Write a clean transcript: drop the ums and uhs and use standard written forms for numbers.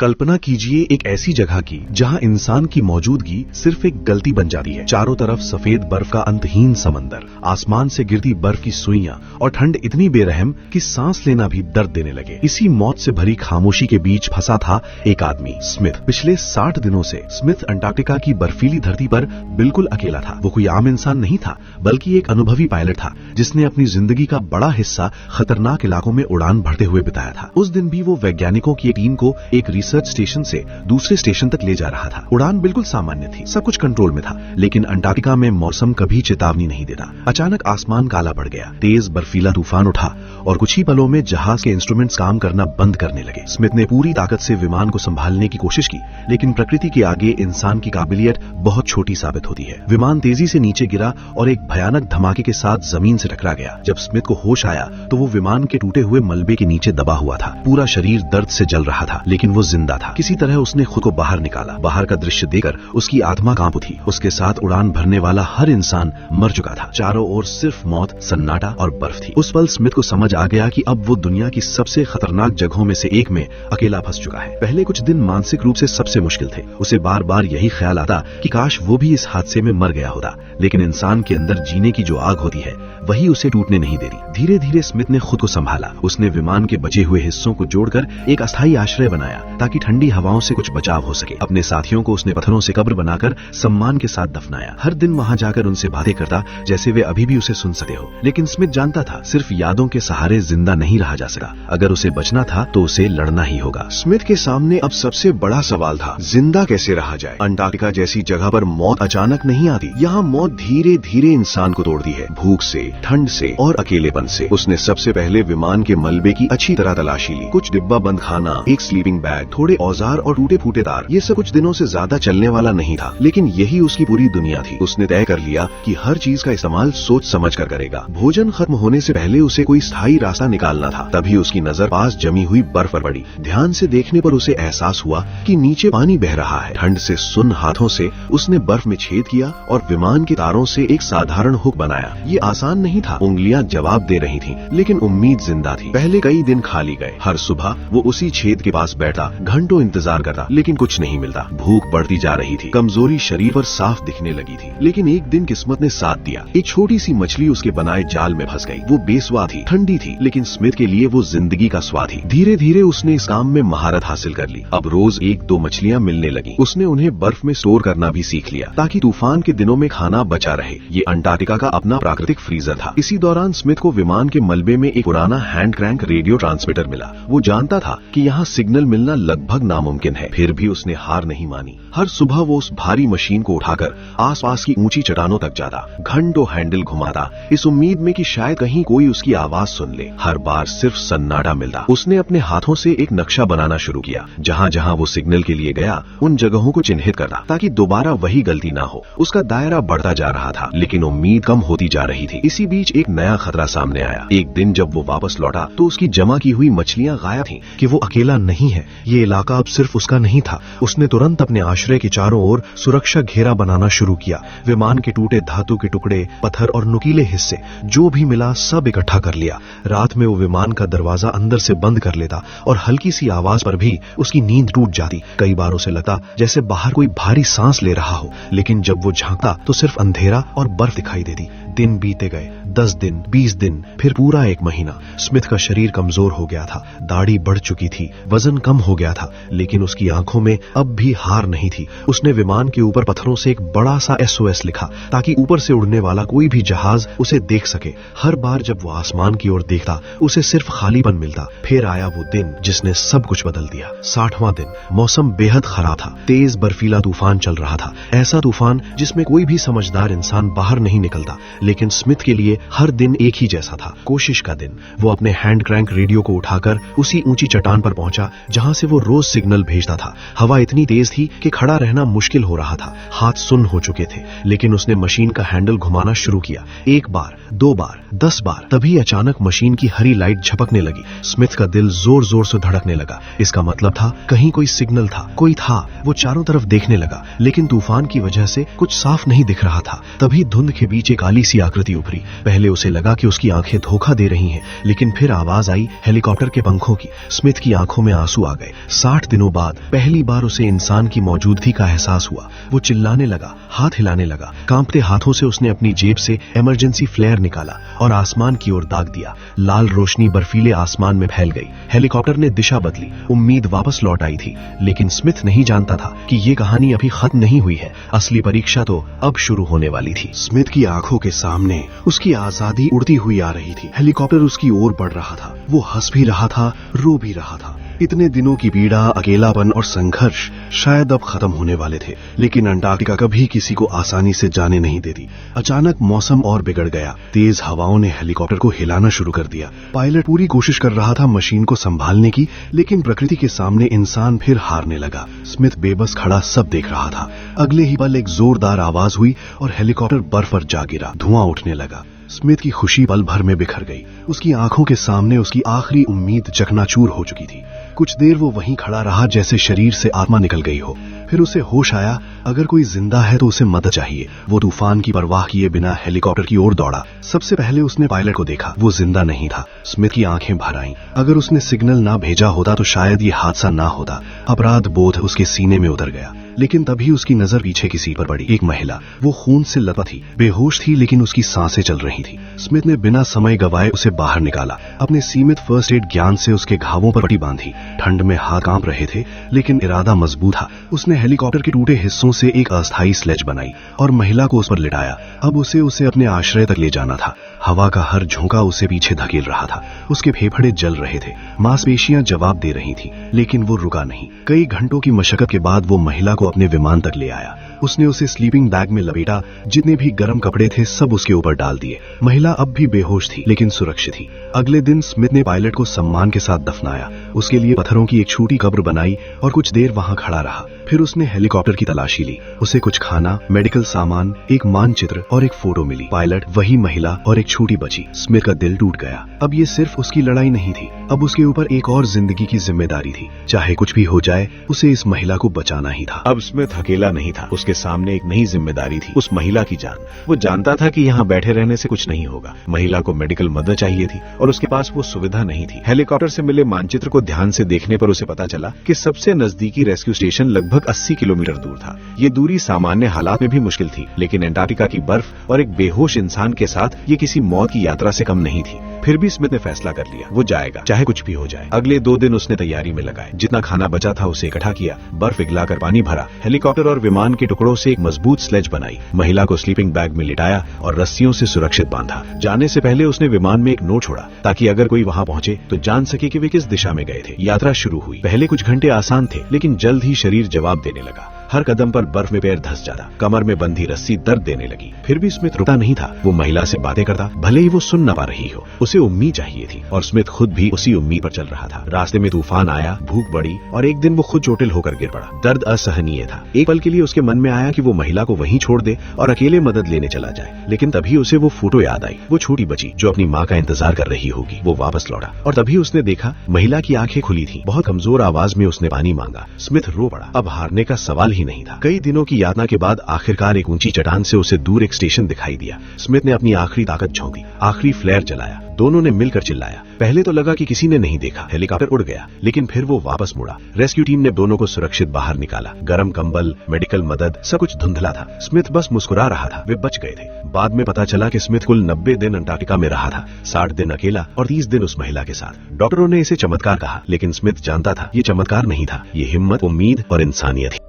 कल्पना कीजिए एक ऐसी जगह की जहां इंसान की मौजूदगी सिर्फ एक गलती बन जाती है। चारों तरफ सफेद बर्फ का अंतहीन समंदर, आसमान से गिरती बर्फ की सुइयां और ठंड इतनी बेरहम कि सांस लेना भी दर्द देने लगे। इसी मौत से भरी खामोशी के बीच फंसा था एक आदमी, स्मिथ। पिछले 60 दिनों से स्मिथ अंटार्कटिका की बर्फीली धरती पर बिल्कुल अकेला था। वो कोई आम इंसान नहीं था, बल्कि एक अनुभवी पायलट था जिसने अपनी जिंदगी का बड़ा हिस्सा खतरनाक इलाकों में उड़ान भरते हुए बिताया था। उस दिन भी वो वैज्ञानिकों की एक टीम को एक रिसर्च स्टेशन से दूसरे स्टेशन तक ले जा रहा था। उड़ान बिल्कुल सामान्य थी, सब कुछ कंट्रोल में था, लेकिन अंटार्कटिका में मौसम कभी चेतावनी नहीं देता। अचानक आसमान काला पड़ गया, तेज बर्फीला तूफान उठा और कुछ ही पलों में जहाज के इंस्ट्रूमेंट्स काम करना बंद करने लगे। स्मिथ ने पूरी ताकत से विमान को संभालने की कोशिश की, लेकिन प्रकृति के आगे इंसान की काबिलियत बहुत छोटी साबित होती है। विमान तेजी से नीचे गिरा और एक भयानक धमाके के साथ जमीन से टकरा गया। जब स्मिथ को होश आया तो वो विमान के टूटे हुए मलबे के नीचे दबा हुआ था। पूरा शरीर दर्द से जल रहा था, लेकिन वो जिंदा था। किसी तरह उसने खुद को बाहर निकाला। बाहर का दृश्य देखकर उसकी आत्मा कांप उठी। उसके साथ उड़ान भरने वाला हर इंसान मर चुका था। चारों ओर सिर्फ मौत, सन्नाटा और बर्फ थी। उस पल स्मिथ को समझ आ गया कि अब वो दुनिया की सबसे खतरनाक जगहों में से एक में अकेला फंस चुका है। पहले कुछ दिन मानसिक रूप से सबसे मुश्किल थे। उसे बार बार यही ख्याल आता कि काश वो भी इस हादसे में मर गया होता, लेकिन इंसान के अंदर जीने की जो आग होती है वही उसे टूटने नहीं देती। धीरे धीरे स्मिथ ने खुद को संभाला। उसने विमान के बचे हुए हिस्सों को जोड़कर एक अस्थायी आश्रय बनाया ताकि ठंडी हवाओं से कुछ बचाव हो सके। अपने साथियों को उसने पत्थरों से कब्र बनाकर सम्मान के साथ दफनाया। हर दिन वहां जाकर उनसे बातें करता जैसे वे अभी भी उसे सुन सकते हो। लेकिन स्मिथ जानता था सिर्फ यादों के सहारे जिंदा नहीं रहा जा सका। अगर उसे बचना था तो उसे लड़ना ही होगा। स्मिथ के सामने अब सबसे बड़ा सवाल था, जिंदा कैसे रहा जाए। अंटार्कटिका जैसी जगह पर मौत अचानक नहीं आती। यहाँ मौत धीरे धीरे इंसान को तोड़ती है, भूख से, ठंड से और अकेलेपन से। उसने सबसे पहले विमान के मलबे की अच्छी तरह तलाशी ली। कुछ डिब्बा बंद खाना, एक स्लीपिंग बैग, थोड़े औजार और टूटे फूटे तार, ये सब कुछ दिनों से ज्यादा चलने वाला नहीं था, लेकिन यही उसकी पूरी दुनिया थी। उसने तय कर लिया कि हर चीज का इस्तेमाल सोच समझ कर करेगा। भोजन खत्म होने से पहले उसे कोई स्थायी रास्ता निकालना था। तभी उसकी नजर पास जमी हुई बर्फ पर पड़ी। ध्यान से देखने पर उसे एहसास हुआ कि नीचे पानी बह रहा है। ठंड से सुन्न हाथों से उसने बर्फ में छेद किया और विमान के तारों से एक साधारण हुक बनाया। ये आसान नहीं था, उंगलियां जवाब दे रही थीं, लेकिन उम्मीद जिंदा थी। पहले कई दिन खाली गए। हर सुबह वो उसी छेद के पास बैठा, घंटों इंतजार करता, लेकिन कुछ नहीं मिलता। भूख बढ़ती जा रही थी, कमजोरी शरीर पर साफ दिखने लगी थी। लेकिन एक दिन किस्मत ने साथ दिया। एक छोटी सी मछली उसके बनाए जाल में फंस गई। वो बेस्वाद थी, ठंडी थी, लेकिन स्मिथ के लिए वो जिंदगी का स्वाद थी। धीरे धीरे उसने इस काम में महारत हासिल कर ली। अब रोज 1-2 मछलियां मिलने लगी। उसने उन्हें बर्फ में स्टोर करना भी सीख लिया ताकि तूफान के दिनों में खाना बचा रहे। ये अंटार्कटिका का अपना प्राकृतिक फ्रीजर था। इसी दौरान स्मिथ को विमान के मलबे में एक पुराना हैंड क्रैंक रेडियो ट्रांसमीटर मिला। वो जानता था कि यहाँ सिग्नल मिलना लगभग नामुमकिन है, फिर भी उसने हार नहीं मानी। हर सुबह वो उस भारी मशीन को उठाकर आसपास की ऊंची चट्टानों तक जाता, घंटों हैंडल घुमाता, इस उम्मीद में कि शायद कहीं कोई उसकी आवाज सुन ले। हर बार सिर्फ सन्नाटा मिलता। उसने अपने हाथों से एक नक्शा बनाना शुरू किया। जहाँ जहाँ वो सिग्नल के लिए गया उन जगहों को चिन्हित करता ताकि दोबारा वही गलती ना हो। उसका दायरा बढ़ता जा रहा था, लेकिन उम्मीद कम होती जा रही थी। इसी बीच एक नया खतरा सामने आया। एक दिन जब वो वापस लौटा तो उसकी जमा की हुई मछलियां गायब थीं। कि वो अकेला नहीं है, ये इलाका अब सिर्फ उसका नहीं था। उसने तुरंत अपने आश्रय के चारों ओर सुरक्षा घेरा बनाना शुरू किया। विमान के टूटे धातु के टुकड़े, पत्थर और नुकीले हिस्से जो भी मिला सब इकट्ठा कर लिया। रात में वो विमान का दरवाजा अंदर से बंद कर लेता और हल्की सी आवाज पर भी उसकी नींद टूट जाती। कई बार उसे लगता जैसे बाहर कोई भारी सांस ले रहा हो, लेकिन जब वो झांकता तो सिर्फ अंधेरा और बर्फ दिखाई देती। दिन बीते गए, 10 दिन, 20 दिन, फिर पूरा 1 महीना। स्मिथ का शरीर कमजोर हो गया था, दाढ़ी बढ़ चुकी थी, वजन कम हो गया था, लेकिन उसकी आंखों में अब भी हार नहीं थी। उसने विमान के ऊपर पत्थरों से एक बड़ा सा SOS लिखा ताकि ऊपर से उड़ने वाला कोई भी जहाज उसे देख सके। हर बार जब वो आसमान की ओर देखता उसे सिर्फ खालीपन मिलता। फिर आया वो दिन जिसने सब कुछ बदल दिया। 60वां दिन। मौसम बेहद खराब था, तेज बर्फीला तूफान चल रहा था। ऐसा तूफान जिसमें कोई भी समझदार इंसान बाहर नहीं निकलता, लेकिन स्मिथ के लिए हर दिन एक ही जैसा था, कोशिश का दिन। वो अपने हैंड क्रैंक रेडियो को उठाकर उसी ऊंची चट्टान पर पहुंचा जहां से वो रोज सिग्नल भेजता था। हवा इतनी तेज थी कि खड़ा रहना मुश्किल हो रहा था। हाथ सुन्न हो चुके थे, लेकिन उसने मशीन का हैंडल घुमाना शुरू किया। 1 बार, 2 बार, 10 बार। तभी अचानक मशीन की हरी लाइट झपकने लगी। स्मिथ का दिल जोर जोर से धड़कने लगा। इसका मतलब था कहीं कोई सिग्नल था, कोई था। वो चारों तरफ देखने लगा, लेकिन तूफान की वजह से कुछ साफ नहीं दिख रहा था। तभी धुंध के बीच एक काली सी आकृति उभरी। पहले उसे लगा कि उसकी आंखें धोखा दे रही हैं, लेकिन फिर आवाज आई हेलीकॉप्टर के पंखों की। स्मिथ की आंखों में आंसू आ गए। 60 दिनों बाद पहली बार उसे इंसान की मौजूदगी का एहसास हुआ। वो चिल्लाने लगा, हाथ हिलाने लगा। कांपते हाथों से उसने अपनी जेब से इमरजेंसी फ्लेयर निकाला और आसमान की ओर दाग दिया। लाल रोशनी बर्फीले आसमान में फैल गई। हेलीकॉप्टर ने दिशा बदली। उम्मीद वापस लौट आई थी, लेकिन स्मिथ नहीं जानता था कि ये कहानी अभी खत्म नहीं हुई है। असली परीक्षा तो अब शुरू होने वाली थी। स्मिथ की आंखों के सामने उसकी आजादी उड़ती हुई आ रही थी। हेलीकॉप्टर उसकी ओर बढ़ रहा था। वो हंस भी रहा था, रो भी रहा था। इतने दिनों की पीड़ा, अकेलापन और संघर्ष शायद अब खत्म होने वाले थे, लेकिन अंटार्कटिका कभी किसी को आसानी से जाने नहीं देती। अचानक मौसम और बिगड़ गया। तेज हवाओं ने हेलीकॉप्टर को हिलाना शुरू कर दिया। पायलट पूरी कोशिश कर रहा था मशीन को संभालने की, लेकिन प्रकृति के सामने इंसान फिर हारने लगा। स्मिथ बेबस खड़ा सब देख रहा था। अगले ही पल एक जोरदार आवाज हुई और हेलीकॉप्टर बर्फ पर जा गिरा। धुआं उठने लगा। स्मिथ की खुशी पल भर में बिखर गई। उसकी आंखों के सामने उसकी आखिरी उम्मीद चकनाचूर हो चुकी थी। कुछ देर वो वहीं खड़ा रहा जैसे शरीर से आत्मा निकल गई हो। फिर उसे होश आया, अगर कोई जिंदा है तो उसे मदद चाहिए। वो तूफान की परवाह किए बिना हेलीकॉप्टर की ओर दौड़ा। सबसे पहले उसने पायलट को देखा। वो जिंदा नहीं था। स्मिथ की आंखें भर आईं। अगर उसने सिग्नल ना भेजा होता तो शायद ये हादसा ना होता। अपराध बोध उसके सीने में उतर गया। लेकिन तभी उसकी नजर पीछे की सीट पर पड़ी। एक महिला, वो खून से लथपथ थी, बेहोश थी, लेकिन उसकी सांसें चल रही थी। स्मिथ ने बिना समय गवाए उसे बाहर निकाला। अपने सीमित फर्स्ट एड ज्ञान से उसके घावों पर पट्टी बांधी। ठंड में हाथ कांप रहे थे, लेकिन इरादा मजबूत था। उसने हेलीकॉप्टर के टूटे हिस्सों से एक अस्थायी स्लेज बनाई और महिला को उस पर लिटाया। अब उसे अपने आश्रय तक ले जाना था। हवा का हर झोंका उसे पीछे धकेल रहा था। उसके फेफड़े जल रहे थे, मांसपेशियां जवाब दे रही थी, लेकिन वो रुका नहीं। कई घंटों की मशक्कत के बाद वो महिला को अपने विमान तक ले आया। उसने उसे स्लीपिंग बैग में लपेटा। जितने भी गर्म कपड़े थे सब उसके ऊपर डाल दिए। महिला अब भी बेहोश थी, लेकिन सुरक्षित थी। अगले दिन स्मिथ ने पायलट को सम्मान के साथ दफनाया। उसके लिए पत्थरों की एक छोटी कब्र बनाई और कुछ देर वहां खड़ा रहा। फिर उसने हेलीकॉप्टर की तलाशी ली। उसे कुछ खाना, मेडिकल सामान, एक मानचित्र और एक फोटो मिली। पायलट, वही महिला और एक छोटी बच्ची। स्मिथ का दिल टूट गया। अब ये सिर्फ उसकी लड़ाई नहीं थी, अब उसके ऊपर एक और जिंदगी की जिम्मेदारी थी। चाहे कुछ भी हो जाए, उसे इस महिला को बचाना ही था। अब स्मिथ अकेला नहीं था। उसके सामने एक नई जिम्मेदारी थी, उस महिला की जान। वो जानता था कि यहाँ बैठे रहने से कुछ नहीं होगा। महिला को मेडिकल मदद चाहिए थी और उसके पास वो सुविधा नहीं थी। हेलीकॉप्टर से मिले मानचित्र को ध्यान से देखने पर उसे पता चला कि सबसे नजदीकी रेस्क्यू स्टेशन लगभग 80 किलोमीटर दूर था। ये दूरी सामान्य हालात में भी मुश्किल थी, लेकिन अंटार्कटिका की बर्फ और एक बेहोश इंसान के साथ ये किसी मौत की यात्रा से कम नहीं थी। फिर भी स्मिथ ने फैसला कर लिया, वो जाएगा, चाहे कुछ भी हो जाए। अगले 2 दिन उसने तैयारी में लगाए। जितना खाना बचा था उसे इकट्ठा किया, बर्फ पिघलाकर पानी भरा, हेलीकॉप्टर और विमान के टुकड़ों से एक मजबूत स्लेज बनाई, महिला को स्लीपिंग बैग में लिटाया और रस्सियों से सुरक्षित बांधा। जाने से पहले उसने विमान में एक नोट छोड़ा, ताकि अगर कोई वहां पहुंचे तो जान सके कि वे किस दिशा में गए थे। यात्रा शुरू हुई। पहले कुछ घंटे आसान थे, लेकिन जल्द ही शरीर जवाब देने लगा। हर कदम पर बर्फ में पैर धंस जाता, कमर में बंधी रस्सी दर्द देने लगी। फिर भी स्मिथ रुकता नहीं था। वो महिला से बातें करता, भले ही वो सुन न पा रही हो। उसे उम्मीद चाहिए थी और स्मिथ खुद भी उसी उम्मीद पर चल रहा था। रास्ते में तूफान आया, भूख बढ़ी और एक दिन वो खुद चोटिल होकर गिर पड़ा। दर्द असहनीय था। एक पल के लिए उसके मन में आया कि वो महिला को वहीं छोड़ दे और अकेले मदद लेने चला जाए, लेकिन तभी उसे वो फोटो याद आई। वो छोटी बच्ची जो अपनी माँ का इंतजार कर रही होगी। वो वापस लौटा और तभी उसने देखा महिला की आंखें खुली थी। बहुत कमजोर आवाज में उसने पानी मांगा। स्मिथ रो पड़ा। अब हारने का सवाल ही नहीं था। कई दिनों की यातना के बाद आखिरकार एक ऊंची चट्टान से उसे दूर एक स्टेशन दिखाई दिया। स्मिथ ने अपनी आखिरी ताकत झोंक दी, आखिरी फ्लेयर जलाया। दोनों ने मिलकर चिल्लाया। पहले तो लगा कि किसी ने नहीं देखा, हेलीकॉप्टर उड़ गया, लेकिन फिर वो वापस मुड़ा। रेस्क्यू टीम ने दोनों को सुरक्षित बाहर निकाला। गरम कंबल, मेडिकल मदद, सब कुछ धुंधला था। स्मिथ बस मुस्कुरा रहा था। वे बच गए थे। बाद में पता चला कि स्मिथ कुल 90 दिन अंटार्कटिका में रहा था, 60 दिन अकेला और 30 दिन उस महिला के साथ। डॉक्टरों ने इसे चमत्कार कहा, लेकिन स्मिथ जानता था ये चमत्कार नहीं था, ये हिम्मत, उम्मीद और इंसानियत थी।